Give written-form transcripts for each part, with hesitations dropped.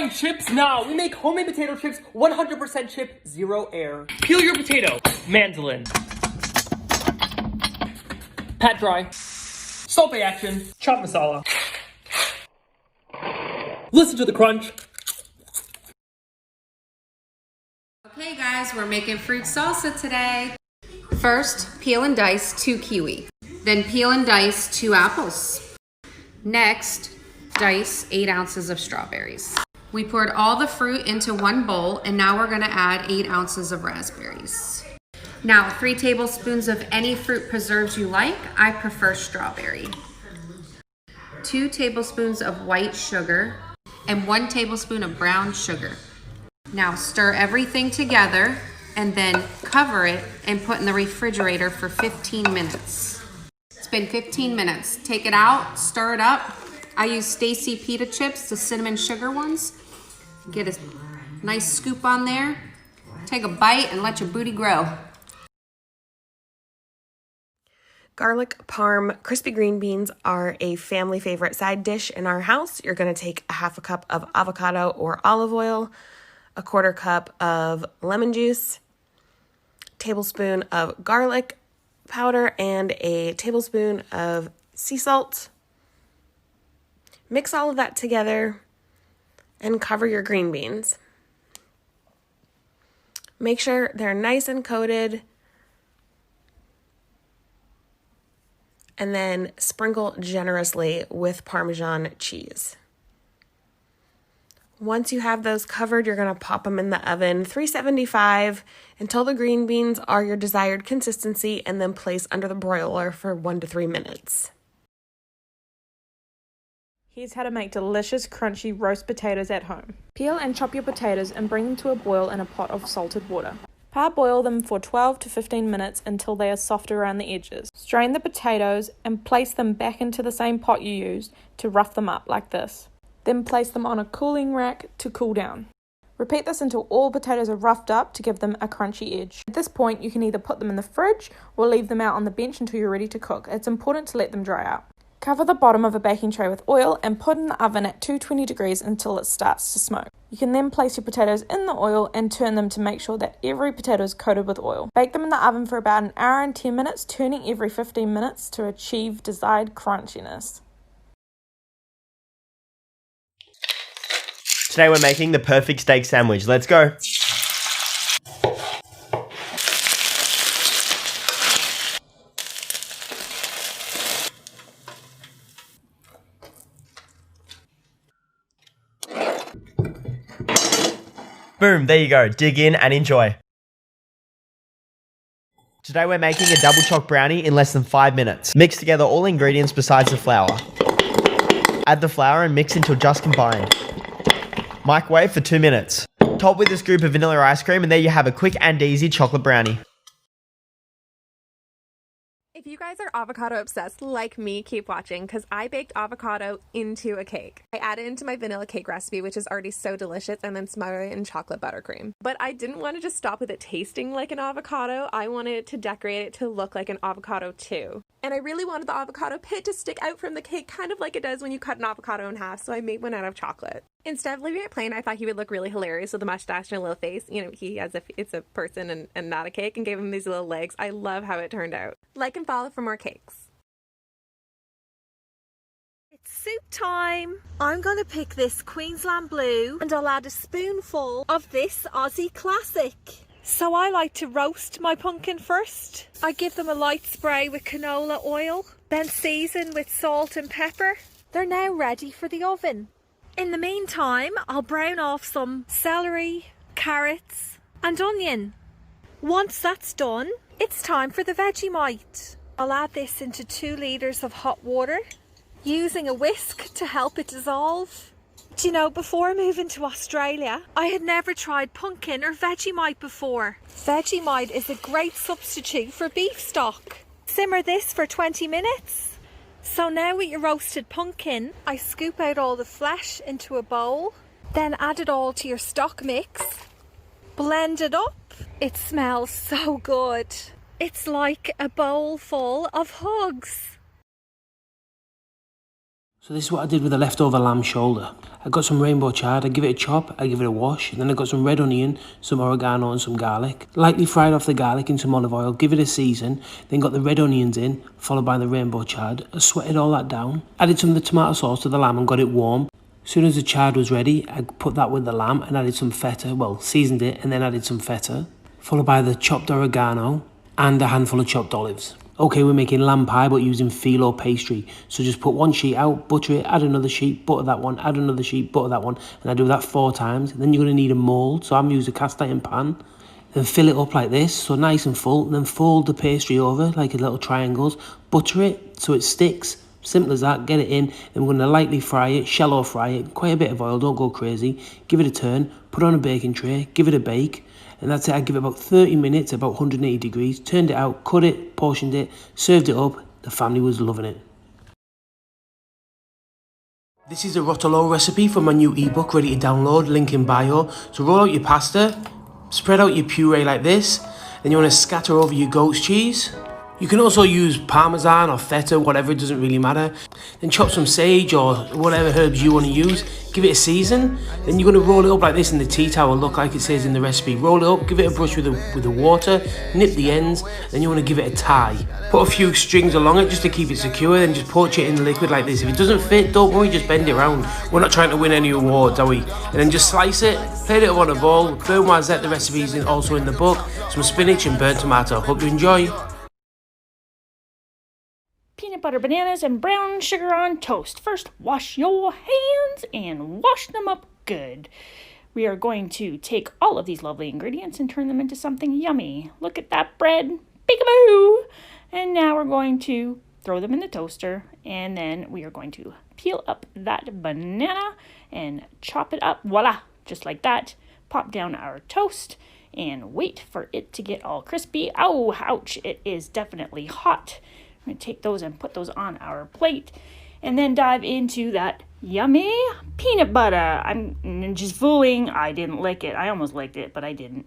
Buying chips now. We make homemade potato chips, 100% chip, 0 air. Peel your potato. Mandolin. Pat dry. Salt Bay action. Chop masala. Listen to the crunch. Okay guys, we're making fruit salsa today. First, peel and dice 2 kiwi. Then peel and dice 2 apples. Next, dice 8 ounces of strawberries. We poured all the fruit into one bowl, and now we're gonna add 8 ounces of raspberries. Now, 3 tablespoons of any fruit preserves you like. I prefer strawberry. 2 tablespoons of white sugar and 1 tablespoon of brown sugar. Now stir everything together and then cover it and put in the refrigerator for 15 minutes. It's been 15 minutes. Take it out, stir it up. I use Stacy pita chips, the cinnamon sugar ones. Get a nice scoop on there. Take a bite and let your booty grow. Garlic parm crispy green beans are a family favorite side dish in our house. You're going to take a half a cup of avocado or olive oil, a quarter cup of lemon juice, tablespoon of garlic powder, and a tablespoon of sea salt. Mix all of that together and cover your green beans. Make sure they're nice and coated, and then sprinkle generously with Parmesan cheese. Once you have those covered, you're going to pop them in the oven, 375, until the green beans are your desired consistency, and then place under the broiler for 1 to 3 minutes. Here's how to make delicious crunchy roast potatoes at home. Peel and chop your potatoes and bring them to a boil in a pot of salted water. Parboil them for 12 to 15 minutes until they are soft around the edges. Strain the potatoes and place them back into the same pot you used to rough them up like this. Then place them on a cooling rack to cool down. Repeat this until all potatoes are roughed up to give them a crunchy edge. At this point, you can either put them in the fridge or leave them out on the bench until you're ready to cook. It's important to let them dry out. Cover the bottom of a baking tray with oil and put in the oven at 220 degrees until it starts to smoke. You can then place your potatoes in the oil and turn them to make sure that every potato is coated with oil. Bake them in the oven for about an hour and 10 minutes, turning every 15 minutes to achieve desired crunchiness. Today we're making the perfect steak sandwich. Let's go. Boom, there you go. Dig in and enjoy. Today we're making a double choc brownie in less than 5 minutes. Mix together all ingredients besides the flour. Add the flour and mix until just combined. Microwave for 2 minutes. Top with a scoop of vanilla ice cream, and there you have a quick and easy chocolate brownie. If you guys are avocado obsessed like me, keep watching because I baked avocado into a cake. I added it into my vanilla cake recipe, which is already so delicious, and then smothered it in chocolate buttercream. But I didn't want to just stop with it tasting like an avocado. I wanted to decorate it to look like an avocado too. And I really wanted the avocado pit to stick out from the cake, kind of like it does when you cut an avocado in half, so I made one out of chocolate. Instead of leaving it plain, I thought he would look really hilarious with a mustache and a little face. You know, he as if it's a person and not a cake, and gave him these little legs. I love how it turned out. Like and follow for more cakes. It's soup time. I'm going to pick this Queensland Blue and I'll add a spoonful of this Aussie Classic. So I like to roast my pumpkin first. I give them a light spray with canola oil, then season with salt and pepper. They're now ready for the oven. In the meantime, I'll brown off some celery, carrots and onion. Once that's done, it's time for the Vegemite. I'll add this into 2 litres of hot water, using a whisk to help it dissolve. Do you know, before moving to Australia, I had never tried pumpkin or Vegemite before. Vegemite is a great substitute for beef stock. Simmer this for 20 minutes. So now with your roasted pumpkin, I scoop out all the flesh into a bowl, then add it all to your stock mix. Blend it up. It smells so good. It's like a bowl full of hugs. So this is what I did with the leftover lamb shoulder. I got some rainbow chard, I give it a chop, I give it a wash, and then I got some red onion, some oregano and some garlic. Lightly fried off the garlic in some olive oil, give it a season, then got the red onions in, followed by the rainbow chard. I sweated all that down, added some of the tomato sauce to the lamb and got it warm. As soon as the chard was ready, I put that with the lamb and added some feta, well, seasoned it and then added some feta, followed by the chopped oregano and a handful of chopped olives. Okay, we're making lamb pie but using phyllo pastry. So just put one sheet out, butter it, add another sheet, butter that one, add another sheet, butter that one, and I do that 4 times. Then you're going to need a mould, so I'm using a cast iron pan. Then fill it up like this, so nice and full, and then fold the pastry over like a little triangles, butter it so it sticks. Simple as that, get it in, then we're going to lightly fry it, shallow fry it, quite a bit of oil, don't go crazy. Give it a turn, put it on a baking tray, give it a bake. And that's it, I give it about 30 minutes, about 180 degrees, turned it out, cut it, portioned it, served it up. The family was loving it. This is a Ruffalo recipe from my new ebook, ready to download, link in bio. So roll out your pasta, spread out your puree like this, then you want to scatter over your goat's cheese. You can also use parmesan or feta, whatever, it doesn't really matter. Then chop some sage or whatever herbs you want to use. Give it a season. Then you're going to roll it up like this in the tea towel, look like it says in the recipe. Roll it up, give it a brush with the water, nip the ends. Then you want to give it a tie. Put a few strings along it just to keep it secure, then just poach it in the liquid like this. If it doesn't fit, don't worry, just bend it around. We're not trying to win any awards, are we? And then just slice it, plate it up on a bowl. Beurre noisette, the recipe is also in the book. Some spinach and burnt tomato. Hope you enjoy. Peanut butter bananas and brown sugar on toast. First, wash your hands and wash them up good. We are going to take all of these lovely ingredients and turn them into something yummy. Look at that bread. Peekaboo! And now we're going to throw them in the toaster, and then we are going to peel up that banana and chop it up. Voila! Just like that. Pop down our toast and wait for it to get all crispy. Oh, ouch! It is definitely hot. I'm going to take those and put those on our plate and then dive into that yummy peanut butter. I'm just fooling. I didn't lick it. I almost licked it, but I didn't.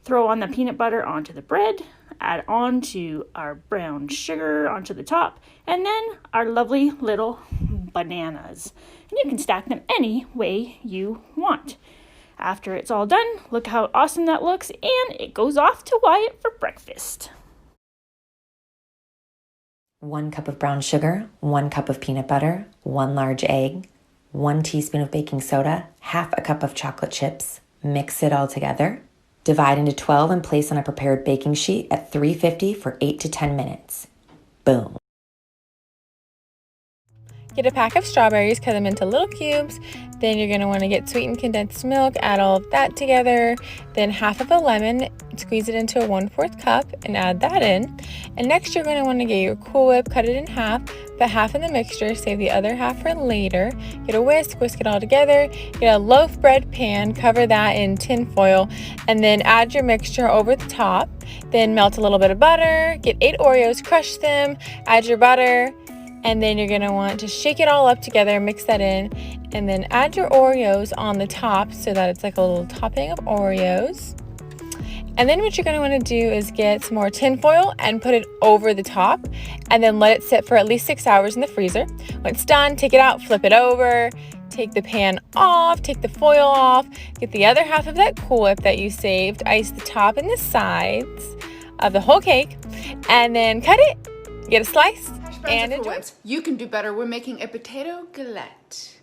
Throw on the peanut butter onto the bread, add on to our brown sugar onto the top, and then our lovely little bananas. And you can stack them any way you want. After it's all done, look how awesome that looks, and it goes off to Wyatt for breakfast. 1 cup of brown sugar, 1 cup of peanut butter, 1 large egg, 1 teaspoon of baking soda, half a cup of chocolate chips. Mix it all together. Divide into 12 and place on a prepared baking sheet at 350 for 8 to 10 minutes. Boom. Get a pack of strawberries, cut them into little cubes. Then you're going to want to get sweetened condensed milk, add all of that together. Then half of a lemon, squeeze it into a 1/4 cup and add that in. And next you're going to want to get your Cool Whip, cut it in half, put half in the mixture, save the other half for later. Get a whisk it all together. Get a loaf bread pan, cover that in tin foil, and then add your mixture over the top. Then melt a little bit of butter, get 8 Oreos, crush them, add your butter, and then you're going to want to shake it all up together, mix that in, and then add your Oreos on the top so that it's like a little topping of Oreos. And then what you're going to want to do is get some more tin foil and put it over the top, and then let it sit for at least 6 hours in the freezer. When it's done, take it out, flip it over, take the pan off, take the foil off, get the other half of that Cool Whip that you saved, ice the top and the sides of the whole cake, and then cut it, get a slice, and enjoy. You can do better. We're making a potato galette.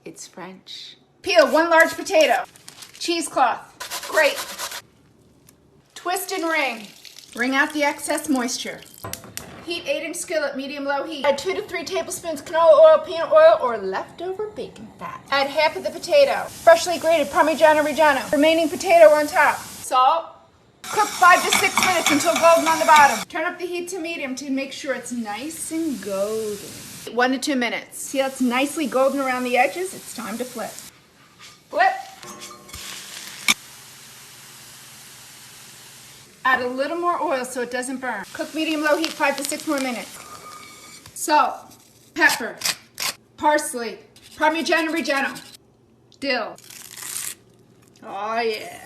It's French. Peel 1 large potato. Cheesecloth. Grate. Twist and ring. Wring out the excess moisture. Heat 8-inch skillet, medium-low heat. Add 2 to 3 tablespoons canola oil, peanut oil, or leftover bacon fat. Add half of the potato. Freshly grated Parmigiano Reggiano. Remaining potato on top. Salt. Cook 5 to 6 minutes until golden on the bottom. Turn up the heat to medium to make sure it's nice and golden. 1 to 2 minutes. See how it's nicely golden around the edges? It's time to flip. Flip. Add a little more oil so it doesn't burn. Cook medium-low heat 5 to 6 more minutes. Salt, pepper, parsley, Parmigiano Reggiano, dill. Oh yeah.